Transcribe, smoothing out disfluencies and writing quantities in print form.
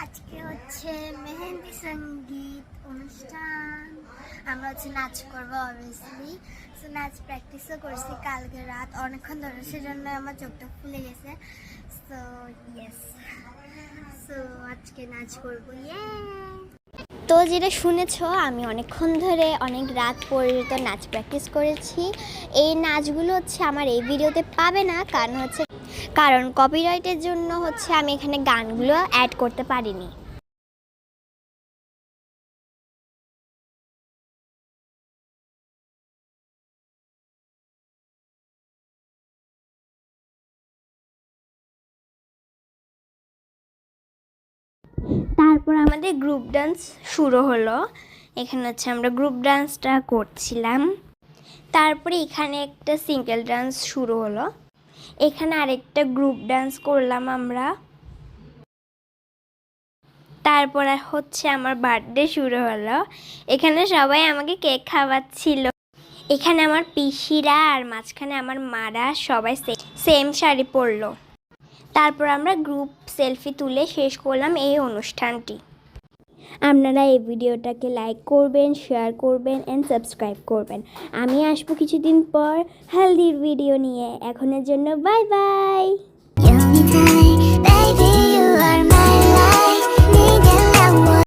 আজকে হচ্ছে মেহেন্দি সঙ্গীত অনুষ্ঠান। আমরা হচ্ছে নাচ করবো অবভিয়াসলি। সো নাচ প্র্যাকটিসও করছি কালকে রাত অনেকক্ষণ ধরে, সেজন্য আমার চোখটা ফুলে গেছে। সো ইয়েস, সো আজকে নাচ করবো। তো যেটা শুনেছো, আমি অনেকক্ষণ ধরে অনেক রাত পর্যন্ত নাচ প্র্যাকটিস করেছি। এই নাচগুলো হচ্ছে আমার এই ভিডিওতে পাবে না, কারণ কপিরাইটের জন্য হচ্ছে আমি এখানে গানগুলো অ্যাড করতে পারিনি। তারপর আমাদের গ্রুপ ডান্স শুরু হলো। এখানে হচ্ছে আমরা গ্রুপ ডান্সটা করছিলাম। তারপরে এখানে একটা সিঙ্গেল ডান্স শুরু হলো। এখানে আরেকটা গ্রুপ ডান্স করলাম আমরা। তারপর হচ্ছে আমার বার্থডে শুরু হলো। এখানে সবাই আমাকে কেক খাওয়াচ্ছিল। এখানে আমার পিসিরা আর মাঝখানে আমার মারা সবাই সেম শাড়ি পরলো। তারপর আমরা গ্রুপ সেলফি তুলে শেষ করলাম এই অনুষ্ঠানটি। আপনারা এই ভিডিওটাকে লাইক করবেন, শেয়ার করবেন অ্যান্ড সাবস্ক্রাইব করবেন। আমি আসবো কিছুদিন পর হেলদির ভিডিও নিয়ে। এখনের জন্য বাই বাই।